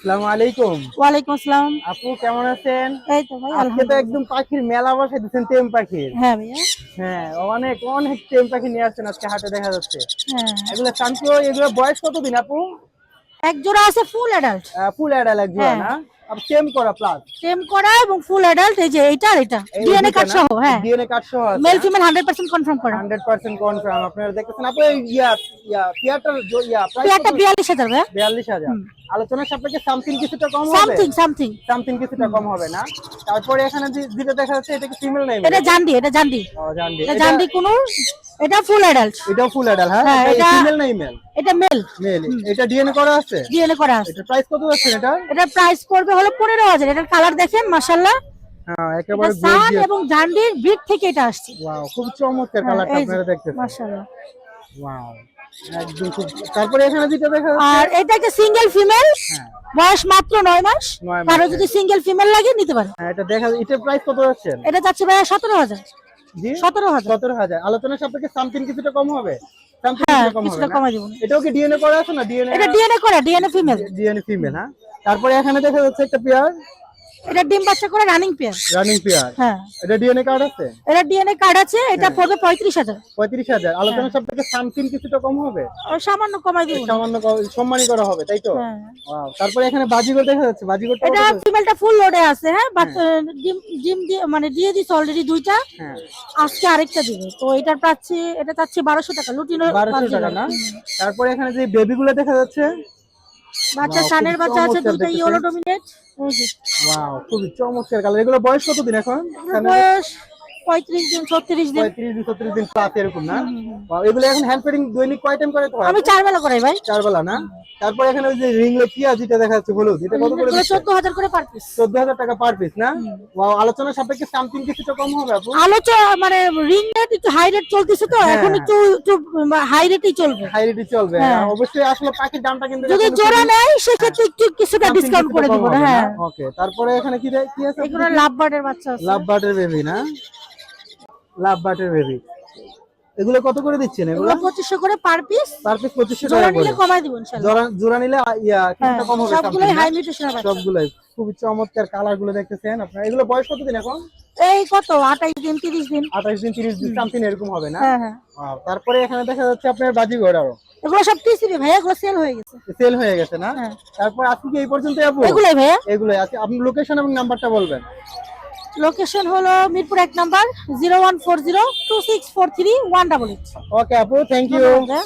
আসসালামু আলাইকুম। ওয়ালাইকুম আসসালাম। আপু কেমন আছেন? এই তো ভাই আজকে তো আলহামদুলিল্লাহ। একদম পাখির মেলা বসাই দিচ্ছেন, টেম পাখির। হ্যাঁ ভাইয়া। হ্যাঁ, অনেক অনেক টেম পাখি নিয়ে আসছেন আজকে হাটে দেখা যাচ্ছে। হ্যাঁ, এগুলো শান্তিও, এগুলো বয়স কতদিন আপু? এক জোড়া আছে ফুল অ্যাডাল্ট। ফুল অ্যাডাল এক জোড়া হ্যাঁ, না? আর টেম করা প্লাস টেম করা এবং ফুল অ্যাডাল্ট। এই যে এইটা আর এটা এই ডিএনএ দুইটা কার্ড না? সহ। হ্যাঁ, ডিএনএ কার্ড সহ আছে মেল না? ফিমেল 100% কনফার্ম করা। 100% কনফার্ম। আপনারা দেখতেছেন আপু এই পিয়ারটার প্রাইস কত? পেয়ারটা 42,000 ভাইয়া। 42,000। আলোচনার সাপেক্ষে সামথিং কিছুটা কম হবে? সামথিং। সামথিং কিছুটা কম হবে না? তারপরে এখানে যেটা দেখা যাচ্ছে এটা কি ফিমেল নাই? এটা জান্ডি। ও জানবি এটা এটা। জান্ডি কোন, এটা ফুল অ্যাডাল্ট। এটাও ফুল অ্যাডাল? হ্যাঁ, হ্যাঁ, এটা এটা ফিমেল না ইমেল? এটা মেল। মেল। এটা ডিএনএ করা আছে? ডিএনএ করা আছে। এটা প্রাইস কত যাচ্ছে এটা? এটার প্রাইস পড়বে হলো 15,000। এটার কালার দেখেন মাশাআল্লাহ। হ্যাঁ, এটা একেবারে সান গর্জিয়াস। এবং জান্ডির ব্রিড থেকে এটা আসছে। ওয়াও, খুব চমৎকার হ্যাঁ, কালারটা এই যে আপনারা দেখতেছেন। মাশাআল্লাহ। ওয়াও, একদম খুব। তারপরে এখানে যেটা দেখা যাচ্ছে, আর এটা একটা সিঙ্গেল ফিমেল, হ্যাঁ বয়স মাত্র 9 মাস। 9 কারো মাস। যদি সিঙ্গেল ফিমেল লাগে নিতে পারে। হ্যাঁ, এটা দেখা, এটার প্রাইস কত যাচ্ছেন? এটা যাচ্ছে ভাইয়া 17,000। জি, 17,000। 17,000। আলোচনার সাপেক্ষে সামথিং কিছুটা কম হবে? সামথিং হ্যাঁ, কিছুটা কম হবে কিছুটা না? কমাই দিব। এটাও কি ডিএনএ করা আছে না? ডিএনএ, এটা ডিএনএ করা, ডিএনএ ফিমেল। DNA female. হ্যাঁ, তারপরে এখানে দেখা যাচ্ছে একটা পেয়ার, এটা ডিম বাচ্চা করে রানিং পেয়ার। Running pair. হ্যাঁ, এটা ডিএনএ কার্ড আছে? এটা ডিএনএ কার্ড আছে। এটা হ্যাঁ। পড়বে 35,000। 35,000। আলোচনার সাপেক্ষে সামথিং কিছুটা কম হবে? আর সামান্য কমাই দিব। সামান্য সম্মানী করা হবে, তাই তো? হ্যাঁ, ওয়াও, তারপরে এখানে বাজিগর দেখা যাচ্ছে। বাজিগরটা এটা কত? ফিমেলটা ফুল লোডে আছে। হ্যাঁ, বাট ডিম ডিম দিয়ে মানে দিয়ে দিছে অলরেডি দুইটা। হ্যাঁ, আজকে আরেকটা দিবে। তো এটার পাচ্ছি, এটা চাচ্ছি 1200 টাকা লুটিনো। 1200 টাকা না? তারপরে এখানে যে বেবি গুলো দেখা যাচ্ছে, বাচ্চা Wow, সানের খুব বাচ্চা আছে চমৎকার দুইটা, দেখতেছেন। Yellow dominate. এই যে ওয়াও, খুবই চমৎকার কালার। এগুলো বয়স কতদিন এখন? এগুলোর বয়স 35 দিন 36 দিন। 35 দিন প্লাস এরকম না? Wow, এগুলো এখন হ্যান্ড ফিডিং দৈনিক কয় টাইম করে? তো আমি 4 বেলা করাই ভাই। 4 বেলা না? তারপরে এখানে ওই যে রিংলে কি আছে যেটা দেখা যাচ্ছে হলুদ, এটা কত করে এগুলো দিচ্ছে? 14,000 করে পার পিস। 14,000 টাকা পার পিস না? ওয়াও, আলোচনার সাপেক্ষে সামথিং কিছুটা কম হবে আপু? আলোচনা মানে রিং রেট একটু হাই রেট চলতেছে তো, হ্যাঁ, এখন একটু একটু হাই রেটই চলবে। হাই রেটে চলবে। হ্যাঁ। অবশ্যই আসলে পাখির দামটা কিন্তু যদি জোড়া নেয় সেক্ষেত্রে একটু কিছুটা ডিসকাউন্ট করে দিব না। হ্যাঁ, ওকে। তারপরে এখানে কি আছে? এগুলো লাভ বার্ডের বাচ্চা আছে। লাভ বার্ডের বেবি না? লাভ বার্ডের বেবি। এগুলো কত করে দিচ্ছেন? এগুলো এগুলো 2500 করে পার পিস। পার পিস 2500 জোড়া টাকা করে। নিলে কমাই দিব ইনশাআল্লাহ। জোড়া নিলে কিছুটা কম হবে সবগুলোই something না? হাই মিউটেশনের বাচ্চা। সবগুলাই খুবই চমৎকার কালার গুলো দেখতেছেন আপনারা। এগুলো বয়স কতদিন এখন? এই কত 28 দিন 30 দিন। 28 দিন 30 দিন সামথিং এরকম হবে না? হ্যাঁ হ্যাঁ, Wow, তারপরে এখানে দেখা যাচ্ছে আপনার বাজিগর আরো এগুলো সব টিসিবি ভাইয়া, এগুলো সেল হয়ে গেছে। সেল হয়ে গেছে না? হ্যাঁ। তারপর আজকে কি এই পর্যন্তই আপু? এগুলাই ভাইয়া। এগুলোই আছে। আপনি লোকেশন এবং নাম্বারটা বলবেন। লোকেশন হলো মিরপুর 1 নাম্বার 01402643 188। ওকে আপু, থ্যাংক ইউ। ধন্যবাদ ভাইয়া।